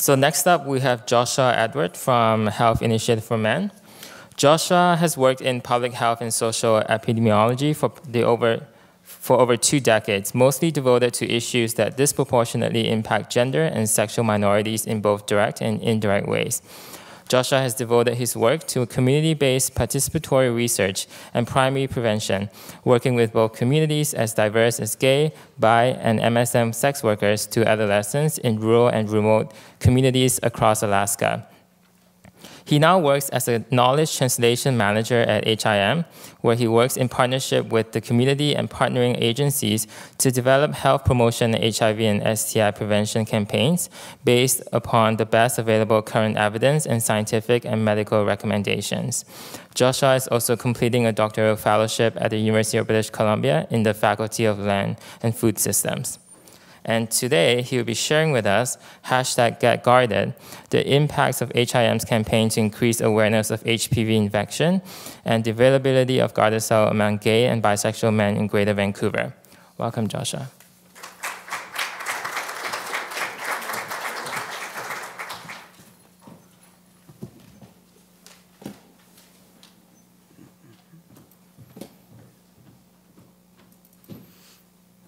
So next up, we have Joshua Edward from Health Initiative for Men. Joshua has worked in public health and social epidemiology for over 2 decades, mostly devoted to issues that disproportionately impact gender and sexual minorities in both direct and indirect ways. Joshua has devoted his work to community-based participatory research and primary prevention, working with both communities as diverse as gay, bi, and MSM sex workers to adolescents in rural and remote communities across Alaska. He now works as a knowledge translation manager at HIM, where he works in partnership with the community and partnering agencies to develop health promotion, HIV and STI prevention campaigns based upon the best available current evidence and scientific and medical recommendations. Joshua is also completing a doctoral fellowship at the University of British Columbia in the Faculty of Land and Food Systems. And today, he will be sharing with us #GetGarded, the impacts of HIM's campaign to increase awareness of HPV infection and the availability of Gardasil among gay and bisexual men in Greater Vancouver. Welcome, Joshua.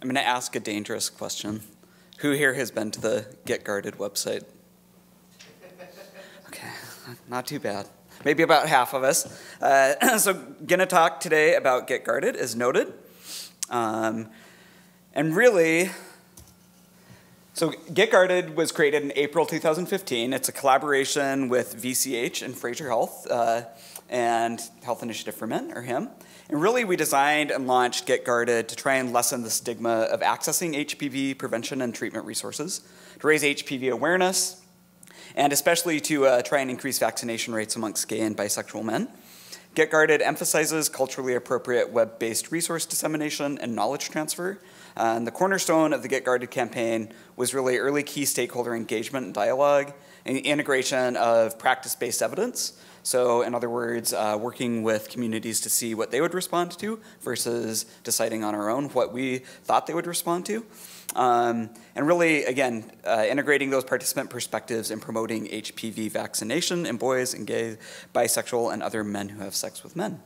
I'm going to ask a dangerous question. Who here has been to the GetGarded website? Okay, not too bad. Maybe about half of us. So going to talk today about GetGarded, as noted. And really, so GetGarded was created in April 2015. It's a collaboration with VCH and Fraser Health and Health Initiative for Men, or HIM. And really, we designed and launched GetGarded to try and lessen the stigma of accessing HPV prevention and treatment resources, to raise HPV awareness, and especially to try and increase vaccination rates amongst gay and bisexual men. GetGarded emphasizes culturally appropriate web-based resource dissemination and knowledge transfer. And the cornerstone of the GetGarded campaign was really early key stakeholder engagement and dialogue, and the integration of practice-based evidence. So in other words, working with communities to see what they would respond to versus deciding on our own what we thought they would respond to. And really, again, integrating those participant perspectives and promoting HPV vaccination in boys and gay, bisexual, and other men who have sex with men.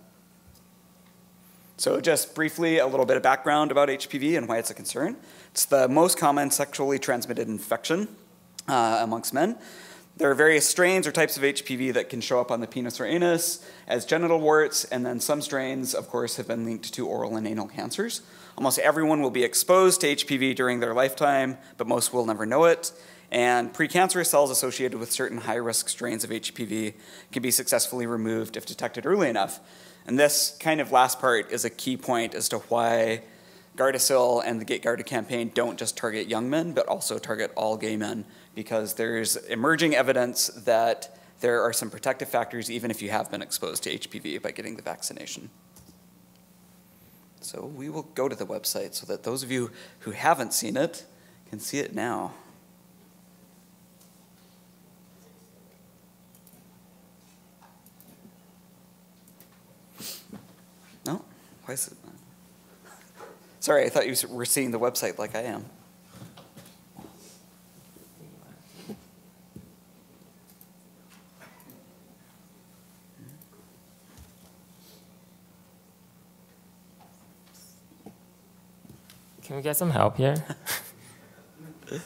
So just briefly, a little bit of background about HPV and why it's a concern. It's the most common sexually transmitted infection amongst men. There are various strains or types of HPV that can show up on the penis or anus as genital warts, and then some strains, of course, have been linked to oral and anal cancers. Almost everyone will be exposed to HPV during their lifetime, but most will never know it. And precancerous cells associated with certain high-risk strains of HPV can be successfully removed if detected early enough. And this kind of last part is a key point as to why Gardasil and the GetGarded campaign don't just target young men, but also target all gay men, because there's emerging evidence that there are some protective factors even if you have been exposed to HPV by getting the vaccination. So we will go to the website so that those of you who haven't seen it can see it now. No? Why is it? Sorry, I thought you were seeing the website like I am. Can we get some help here? I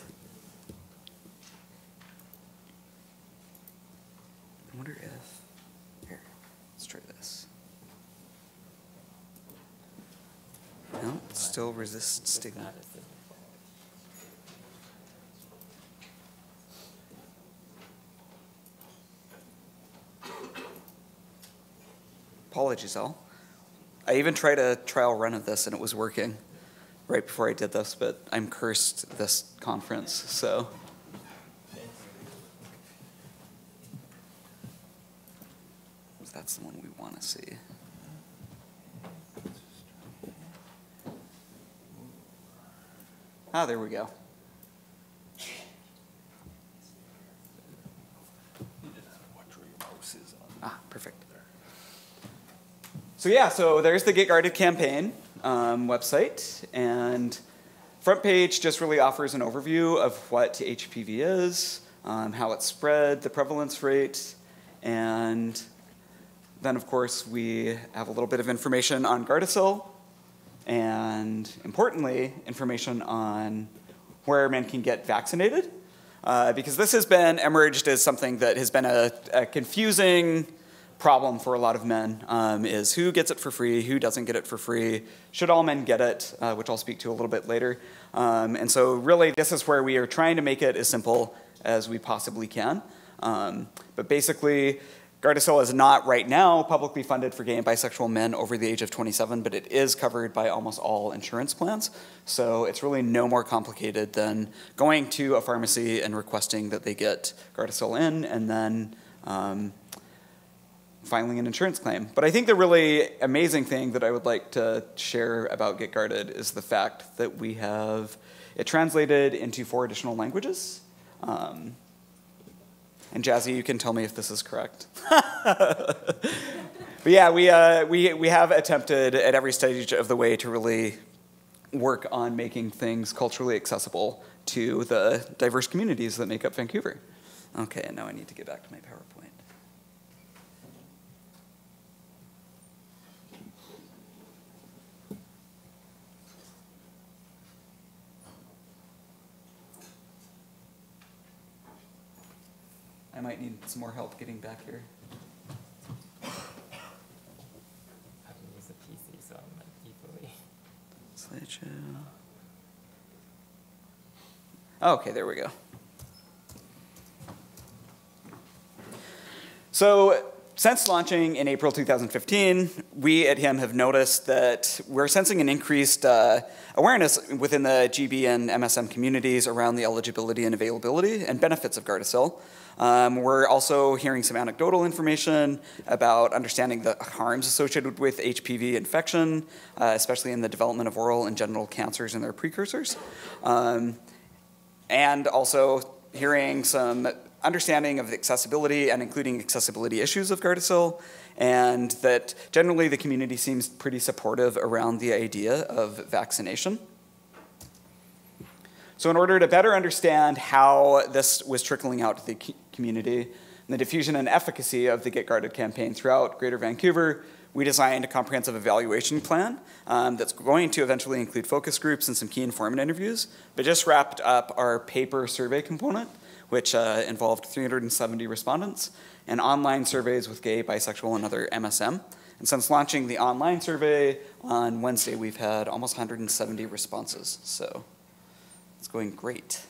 wonder if, here, let's try this. No, it still resists stigma. Apologies, all. I even tried a trial run of this and it was working right before I did this, but I'm cursed this conference, so. That's the one we want to see. Ah, there we go. Ah, perfect. So yeah, so there's the GetGarded campaign website, and front page just really offers an overview of what HPV is, how it's spread, the prevalence rate, and then, of course, we have a little bit of information on Gardasil, and importantly, information on where men can get vaccinated, because this has been emerged as something that has been a confusing problem for a lot of men, is who gets it for free, who doesn't get it for free, should all men get it, which I'll speak to a little bit later. And so really, this is where we are trying to make it as simple as we possibly can. But basically, Gardasil is not right now publicly funded for gay and bisexual men over the age of 27, but it is covered by almost all insurance plans. So it's really no more complicated than going to a pharmacy and requesting that they get Gardasil in, and then filing an insurance claim. But I think the really amazing thing that I would like to share about GetGarded is the fact that we have it translated into 4 additional languages. And Jazzy, you can tell me if this is correct. But yeah, we have attempted at every stage of the way to really work on making things culturally accessible to the diverse communities that make up Vancouver. Okay, and now I need to get back to my PowerPoint. I might need some more help getting back here. I can use a PC, so I'm equally. Slideshow. Okay, there we go. So, since launching in April 2015, we at HIM have noticed that we're sensing an increased awareness within the GB and MSM communities around the eligibility and availability and benefits of Gardasil. We're also hearing some anecdotal information about understanding the harms associated with HPV infection, especially in the development of oral and genital cancers and their precursors. And also hearing some understanding of the accessibility and including accessibility issues of Gardasil, and that generally the community seems pretty supportive around the idea of vaccination. So in order to better understand how this was trickling out to the community and the diffusion and efficacy of the GetGarded campaign throughout Greater Vancouver, we designed a comprehensive evaluation plan that's going to eventually include focus groups and some key informant interviews, but just wrapped up our paper survey component, which involved 370 respondents, and online surveys with gay, bisexual, and other MSM. And since launching the online survey on Wednesday, we've had almost 170 responses, so it's going great.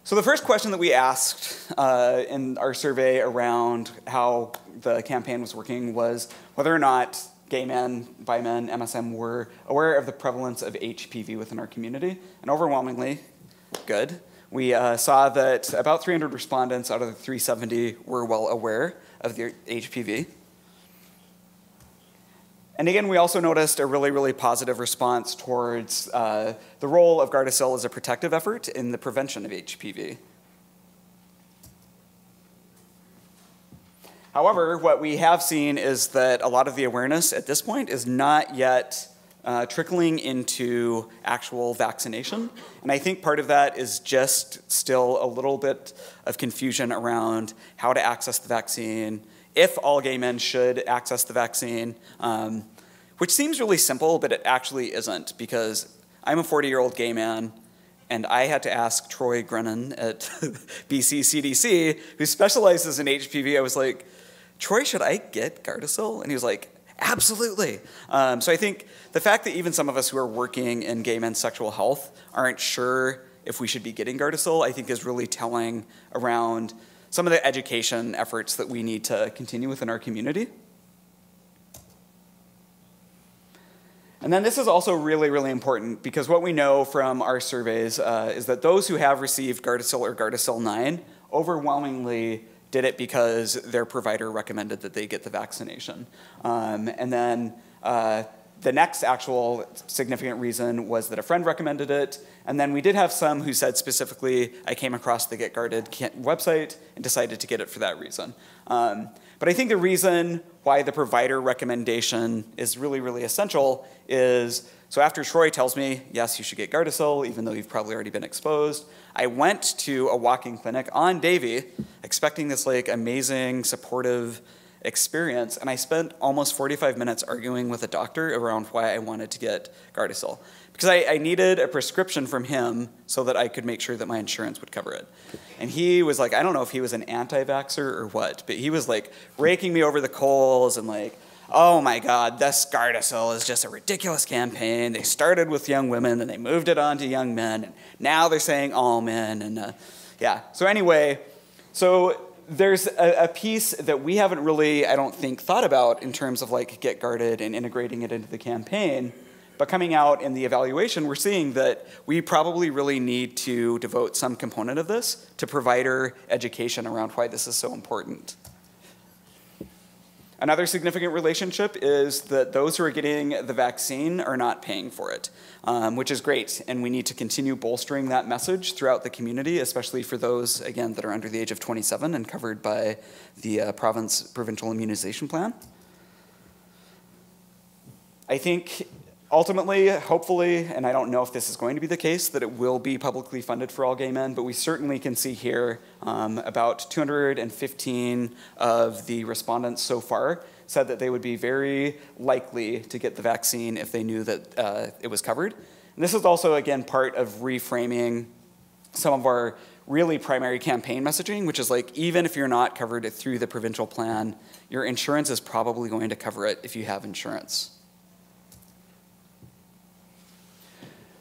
So the first question that we asked in our survey around how the campaign was working was whether or not gay men, bi men, MSM were aware of the prevalence of HPV within our community, and overwhelmingly good. We saw that about 300 respondents out of the 370 were well aware of the HPV. And again, we also noticed a really, really positive response towards the role of Gardasil as a protective effort in the prevention of HPV. However, what we have seen is that a lot of the awareness at this point is not yet trickling into actual vaccination. And I think part of that is just still a little bit of confusion around how to access the vaccine, if all gay men should access the vaccine, which seems really simple, but it actually isn't, because I'm a 40-year-old gay man, and I had to ask Troy Grennan at BC CDC, who specializes in HPV, I was like, Troy, should I get Gardasil? And he was like, absolutely. So I think the fact that even some of us who are working in gay men's sexual health aren't sure if we should be getting Gardasil, I think is really telling around some of the education efforts that we need to continue within our community. And then this is also really, really important, because what we know from our surveys is that those who have received Gardasil or Gardasil 9 overwhelmingly did it because their provider recommended that they get the vaccination. And then the next actual significant reason was that a friend recommended it. And then we did have some who said specifically, I came across the GetGarded website and decided to get it for that reason. But I think the reason why the provider recommendation is really, really essential is So after Troy tells me, yes, you should get Gardasil, even though you've probably already been exposed, I went to a walk-in clinic on Davie, expecting this like amazing, supportive experience, and I spent almost 45 minutes arguing with a doctor around why I wanted to get Gardasil. Because I needed a prescription from him so that I could make sure that my insurance would cover it. And he was like, I don't know if he was an anti-vaxxer or what, but he was like raking me over the coals and like, oh my God, this Gardasil is just a ridiculous campaign. They started with young women, then they moved it on to young men, and now they're saying all men, and yeah. So anyway, so there's a piece that we haven't really, I don't think, thought about in terms of like GetGarded and integrating it into the campaign, but coming out in the evaluation, we're seeing that we probably really need to devote some component of this to provider education around why this is so important. Another significant relationship is that those who are getting the vaccine are not paying for it, which is great, and we need to continue bolstering that message throughout the community, especially for those, again, that are under the age of 27 and covered by the provincial immunization plan. I think ultimately, hopefully, and I don't know if this is going to be the case, that it will be publicly funded for all gay men, but we certainly can see here about 215 of the respondents so far said that they would be very likely to get the vaccine if they knew that it was covered. And this is also, again, part of reframing some of our really primary campaign messaging, which is like, even if you're not covered through the provincial plan, your insurance is probably going to cover it if you have insurance.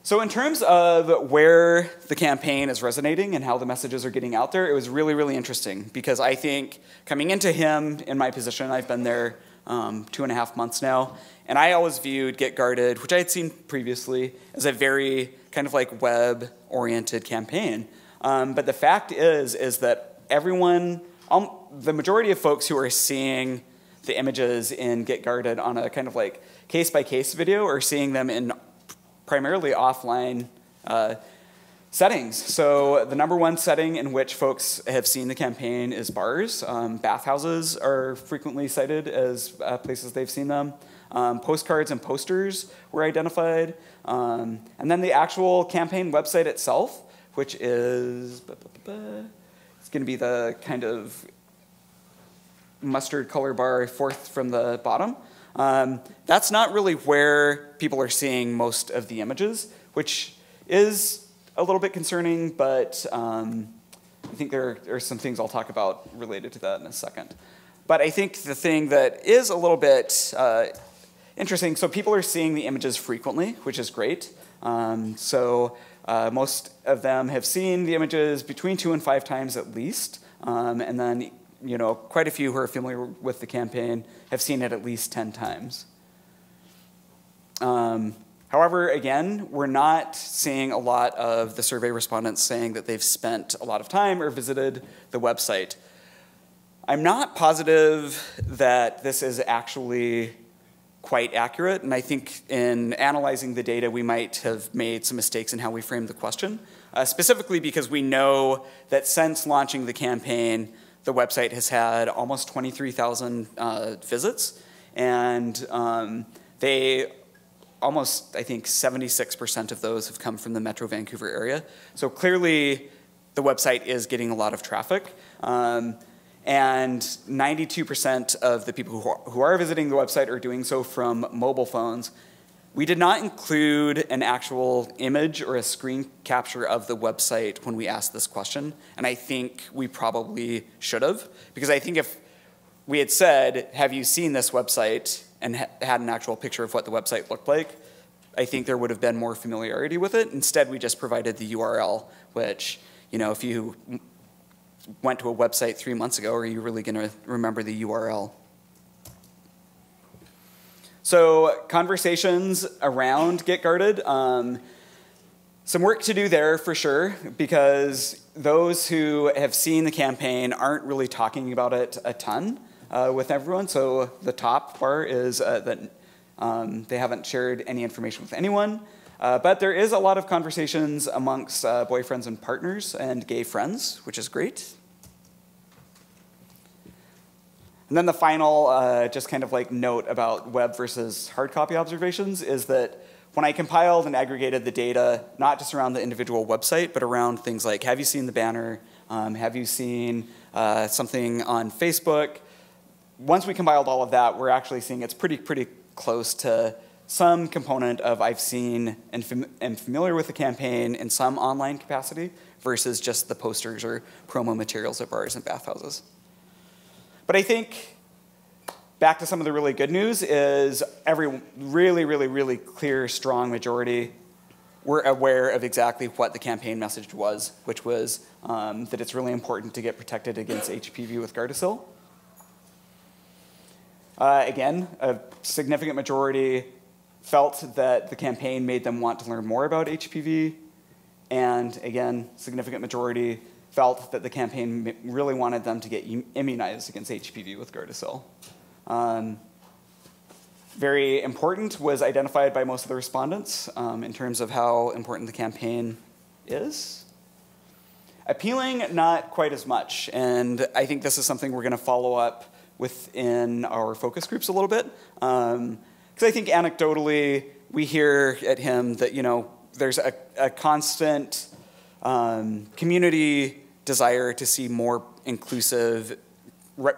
So in terms of where the campaign is resonating and how the messages are getting out there, it was really, really interesting because I think coming into him in my position, I've been there 2.5 months now, and I always viewed GetGarded, which I had seen previously, as a very kind of like web-oriented campaign. But the fact is that everyone, the majority of folks who are seeing the images in GetGarded on a kind of like case-by-case video are seeing them in primarily offline settings. So the #1 setting in which folks have seen the campaign is bars. Bathhouses are frequently cited as places they've seen them. Postcards and posters were identified. And then the actual campaign website itself, which is, it's going to be the kind of mustard color bar fourth from the bottom. That's not really where people are seeing most of the images, which is a little bit concerning, but I think there are some things I'll talk about related to that in a second. But I think the thing that is a little bit interesting, so people are seeing the images frequently, which is great. Most of them have seen the images between 2 and 5 times at least, and then quite a few who are familiar with the campaign have seen it at least 10 times. However, again, we're not seeing a lot of the survey respondents saying that they've spent a lot of time or visited the website. I'm not positive that this is actually quite accurate, and I think in analyzing the data, we might have made some mistakes in how we framed the question, specifically because we know that since launching the campaign, the website has had almost 23,000 visits, and almost, I think, 76% of those have come from the Metro Vancouver area. So clearly, the website is getting a lot of traffic. And 92% of the people who are visiting the website are doing so from mobile phones. We did not include an actual image or a screen capture of the website when we asked this question, and I think we probably should have, because I think if we had said, have you seen this website, and had an actual picture of what the website looked like, I think there would have been more familiarity with it. Instead, we just provided the URL, which, if you went to a website 3 months ago, are you really going to remember the URL? So conversations around GetGarded, some work to do there for sure, because those who have seen the campaign aren't really talking about it a ton with everyone. So the top bar is that they haven't shared any information with anyone. But there is a lot of conversations amongst boyfriends and partners and gay friends, which is great. And then the final just kind of like note about web versus hard copy observations is that when I compiled and aggregated the data, not just around the individual website, but around things like, have you seen the banner? Have you seen something on Facebook? Once we compiled all of that, we're actually seeing it's pretty close to some component of I've seen and am familiar with the campaign in some online capacity versus just the posters or promo materials at bars and bathhouses. But I think back to some of the really good news is every really clear, strong majority were aware of exactly what the campaign message was, which was that it's really important to get protected against HPV with Gardasil. Again, a significant majority felt that the campaign made them want to learn more about HPV, and again, significant majority felt that the campaign really wanted them to get immunized against HPV with Gardasil. Very important was identified by most of the respondents in terms of how important the campaign is. Appealing, not quite as much, and I think this is something we're going to follow up within our focus groups a little bit. Because I think anecdotally, we hear at HIM that there's a constant community desire to see more inclusive,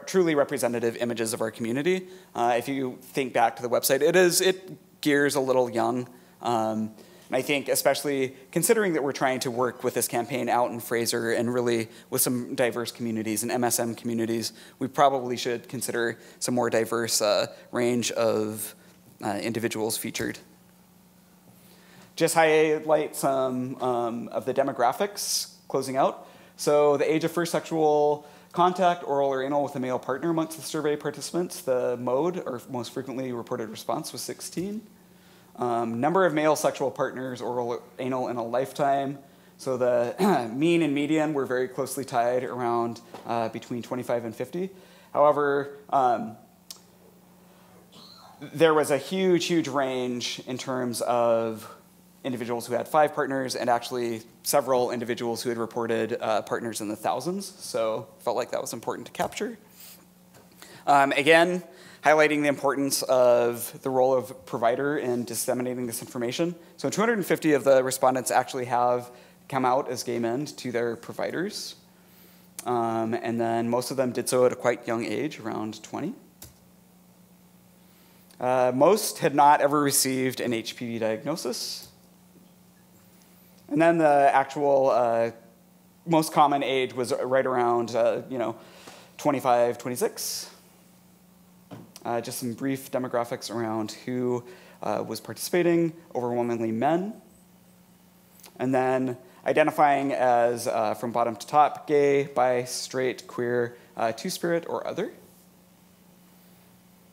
truly representative images of our community. If you think back to the website, it gears a little young. And I think especially considering that we're trying to work with this campaign out in Fraser and really with some diverse communities and MSM communities, we probably should consider some more diverse range of individuals featured. Just highlight some of the demographics closing out. So the age of first sexual contact, oral or anal, with a male partner amongst the survey participants. The mode, or most frequently reported response, was 16. Number of male sexual partners, oral or anal, in a lifetime. So the mean and median were very closely tied, around between 25 and 50. However, there was a huge range in terms of individuals who had 5 partners and actually several individuals who had reported partners in the thousands. So felt like that was important to capture. Again, highlighting the importance of the role of provider in disseminating this information. So 250 of the respondents actually have come out as gay men to their providers. And then most of them did so at a quite young age, around 20. Most had not ever received an HPV diagnosis. And then the actual most common age was right around 25, 26. Just some brief demographics around who was participating, overwhelmingly men. And then identifying as, from bottom to top, gay, bi, straight, queer, two-spirit, or other.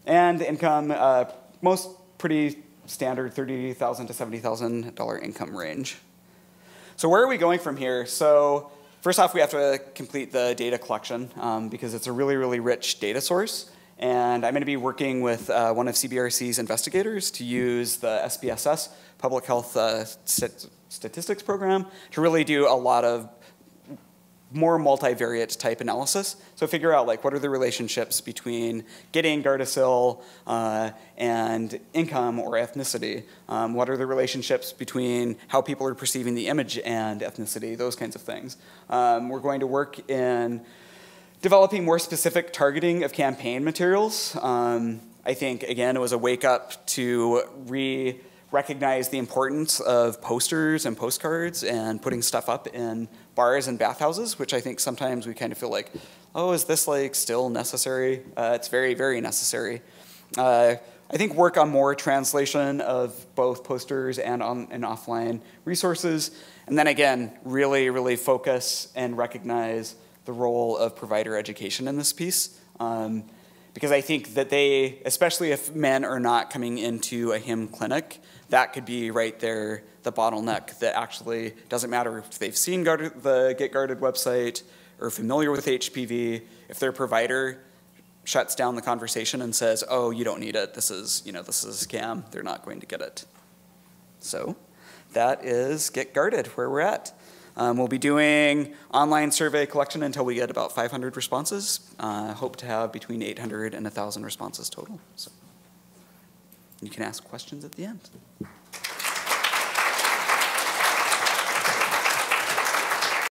And the income, most pretty standard $30,000 to $70,000 income range. So where are we going from here? So first off, we have to complete the data collection because it's a really rich data source. And I'm going to be working with one of CBRC's investigators to use the SPSS, Public Health Statistics Program, to really do a lot of more multivariate type analysis. So figure out what are the relationships between getting Gardasil and income or ethnicity. What are the relationships between how people are perceiving the image and ethnicity, those kinds of things. We're going to work in developing more specific targeting of campaign materials. I think, again, it was a wake up to recognize the importance of posters and postcards and putting stuff up in bars and bathhouses, which I think sometimes we kind of feel like, oh, is this still necessary? It's very necessary. I think work on more translation of both posters and on and offline resources. And then again, really focus and recognize the role of provider education in this piece. Because I think that they, especially if men are not coming into a HIM clinic, that could be right there, the bottleneck that actually doesn't matter if they've seen the GetGarded website or familiar with HPV. If their provider shuts down the conversation and says, oh, you don't need it, this is a scam, they're not going to get it. So that is GetGarded, where we're at. We'll be doing online survey collection until we get about 500 responses. Hope to have between 800 and 1,000 responses total. So you can ask questions at the end.